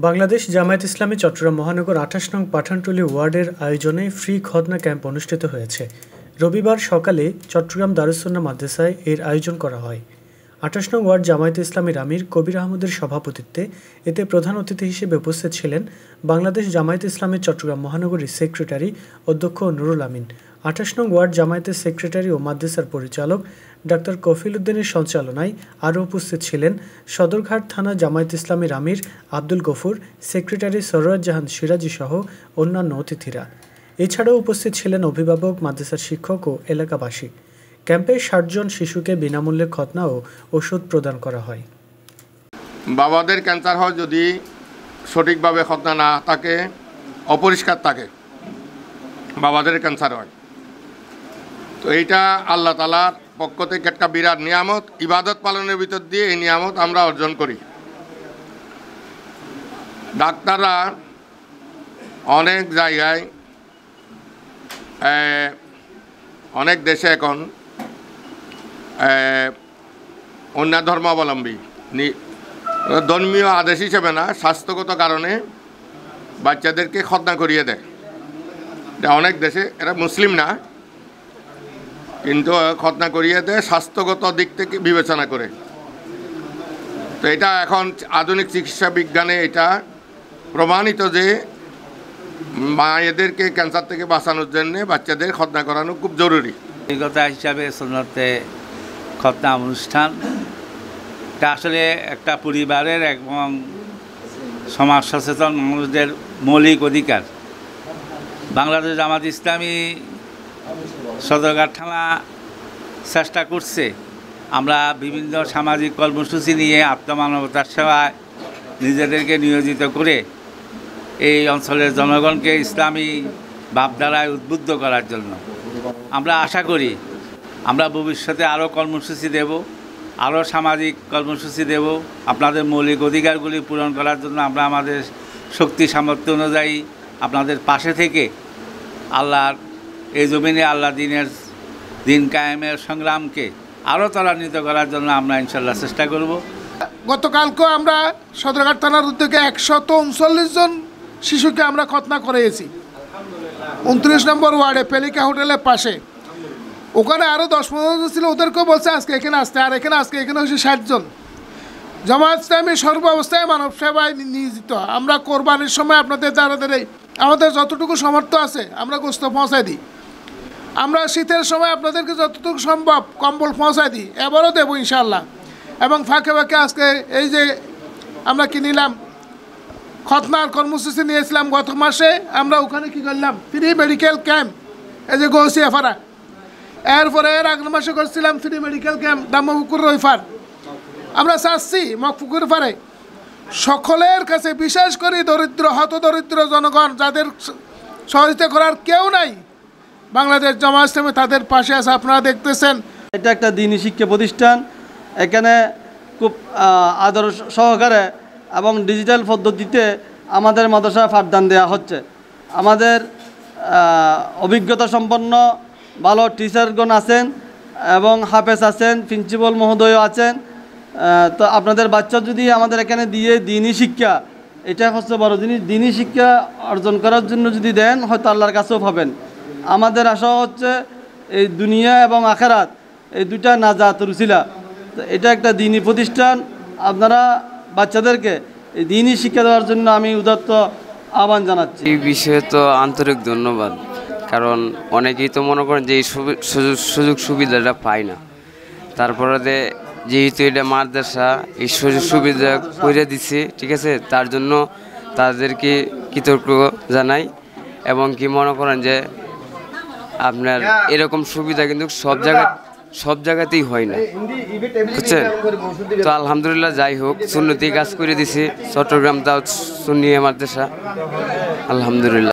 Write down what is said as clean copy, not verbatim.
বাংলাদেশ জামায়াত ইসলামী চট্টগ্রাম মহানগর ২৮ নং পাঠানটুলি ওয়ার্ডের আয়োজনে ফ্রি খৎনা ক্যাম্প অনুষ্ঠিত হয়েছে। রবিবার সকালে চট্টগ্রাম দারুস সুন্নাহ মাদ্রাসায় এর আয়োজন করা হয়। ২৮ নং ওয়ার্ড জামায়াত ইসলামীর আমির কবির আহমদের সভাপতিত্বে এতে প্রধান অতিথি হিসেবে উপস্থিত ছিলেন বাংলাদেশ জামায়াত ইসলামীর চট্টগ্রাম মহানগরীর সেক্রেটারি অধ্যক্ষ নুরুল আমিন। ২৮ নং ওয়ার্ড জামায়াতের সেক্রেটারি ও মাদ্রাসার পরিচালক ডাক্তার কফিল উদ্দিনের সঞ্চালনায় আরও উপস্থিত ছিলেন সদরঘাট থানা জামায়াত ইসলামীর আমির আব্দুল গফুর, সেক্রেটারি সরওয়ার জাহান সিরাজি সহ অন্যান্য অতিথিরা। এছাড়াও উপস্থিত ছিলেন অভিভাবক, মাদ্রাসার শিক্ষক ও এলাকাবাসী। ক্যাম্পে ৬০ জন শিশুকে বিনামূল্যে খৎনা ও ওষুধ প্রদান করা হয়। বাবাদের ক্যান্সার হয় যদি সঠিকভাবে খৎনা না থাকে, অপরিষ্কার থাকে, বাবাদের ক্যান্সার হয়। তো এইটা আল্লাহ তাআলার পক্ষ থেকে একটা বিরাট নিয়ামত, ইবাদত পালনের ভিতর দিয়ে এই নিয়ামত আমরা অর্জন করি। ডাক্তাররা অনেক জায়গায়, অনেক দেশে এখন অন্য ধর্মাবলম্বী ধর্মীয় আদেশ হিসেবে না, স্বাস্থ্যগত কারণে বাচ্চাদেরকে খৎনা করিয়ে দেয়। অনেক দেশে, এরা মুসলিম না কিন্তু খৎনা করিয়ে দেয় স্বাস্থ্যগত দিক থেকে বিবেচনা করে। তো এটা এখন আধুনিক চিকিৎসা বিজ্ঞানে এটা প্রমাণিত যে মায়েদেরকে ক্যান্সার থেকে বাঁচানোর জন্য বাচ্চাদের খৎনা করানো খুব জরুরি। অভিজ্ঞতা হিসাবে সুন্নতে খৎনা অনুষ্ঠান এটা আসলে একটা পরিবারের এবং সমাজ সচেতন মানুষদের মৌলিক অধিকার। বাংলাদেশ জামায়াত ইসলামী সদরঘাট থানা চেষ্টা করছে, আমরা বিভিন্ন সামাজিক কর্মসূচি নিয়ে আত্মমানবতার সেবায় নিজেদেরকে নিয়োজিত করে এই অঞ্চলের জনগণকে ইসলামী ভাবধারায় উদ্বুদ্ধ করার জন্য আমরা আশা করি আমরা ভবিষ্যতে আরও কর্মসূচি দেব, আরও সামাজিক কর্মসূচি দেব। আপনাদের মৌলিক অধিকারগুলি পূরণ করার জন্য আমরা আমাদের শক্তি সামর্থ্য অনুযায়ী আপনাদের পাশে থেকে আল্লাহর এই জমিনে আল্লাহ দিন কায়েমের সংগ্রামকে আরও ত্বরান্বিত করার জন্য আমরা ইনশাল্লাহ চেষ্টা করব। গতকালকে আমরা সদরঘাট থানার উদ্যোগে ১৩৯ জন শিশুকে আমরা খৎনা করিয়েছি ২৯ নম্বর ওয়ার্ডে পেলিকা হোটেলের পাশে। ওখানে আরও ১০-১৫ জন ছিল, ওদেরকেও বলছে আজকে এখানে আসতে, আর এখানে হচ্ছে ৬০ জন। জামায়াত ইসলামী সর্ব অবস্থায় মানব সেবায় নিয়োজিত। আমরা কোরবানির সময় আপনাদের দ্বারা আমাদের যতটুকু সামর্থ্য আছে আমরা গোশত পৌঁছায় দিই। আমরা শীতের সময় আপনাদেরকে যতটুকু সম্ভব কম্বল পৌঁছায় দিই, এবারও দেবো ইনশাআল্লাহ। এবং ফাঁকে ফাঁকে আজকে এই যে আমরা কি নিলাম, খৎনার কর্মসূচি নিয়েছিলাম গত মাসে। আমরা ওখানে কি করলাম, ফ্রি মেডিকেল ক্যাম্প, এই যে গৌসিয়াপাড়া। এরপরে এর আগের মাসে করছিলাম ফ্রি মেডিকেল ক্যাম্প দামপুকুর রইফার। আমরা চাচ্ছি মগপুকুর পাড়ে সকলের কাছে, বিশেষ করে দরিদ্র হতদরিদ্র জনগণ যাদের সহযোগিতা করার কেউ নাই, বাংলাদেশ জামায়াত ইসলামী তাদের পাশে আছে। আপনারা দেখতেছেন এটা একটা দ্বীনি শিক্ষা প্রতিষ্ঠান। এখানে খুব আদর সহকারে এবং ডিজিটাল পদ্ধতিতে আমাদের মাদ্রাসা পাঠদান দেওয়া হচ্ছে। আমাদের অভিজ্ঞতা সম্পন্ন ভালো টিচারগণ আছেন এবং হাফেজ আছেন, প্রিন্সিপাল মহোদয় আছেন। তো আপনাদের বাচ্চা যদি আমাদের এখানে দিয়ে দ্বীনি শিক্ষা, এটা হচ্ছে বড় জিনিস, দ্বীনি শিক্ষা অর্জন করার জন্য যদি দেন হয়তো আল্লাহর কাছেও পাবেন। আমাদের আশা হচ্ছে এই দুনিয়া এবং আখেরাত এই দুইটা নাজাত রুসিলা। তো এটা একটা দ্বীনি প্রতিষ্ঠান। আপনারা বাচ্চাদেরকে এই দ্বীনি শিক্ষা দেওয়ার জন্য আমি উদাত্ত আহ্বান জানাচ্ছি। এই বিষয়ে তো আন্তরিক ধন্যবাদ, কারণ অনেকেই তো মনে করেন যে এই সুযোগ সুবিধাটা পায় না। তারপরে যেহেতু এটা মাদ্রাসা এই সুযোগ সুবিধা করে দিচ্ছে, ঠিক আছে, তার জন্য তাদেরকে কৃতজ্ঞ জানাই। এবং কি মনে করেন যে আপনার এরকম সুবিধা কিন্তু সব জায়গাতেই হয় না, বুঝছেন। তো আলহামদুলিল্লাহ, যাই হোক, সুন্নতি কাজ করে দিছে চট্টগ্রাম দাওয়াত সুন্নিয়া মাদ্রাসা, আলহামদুলিল্লাহ।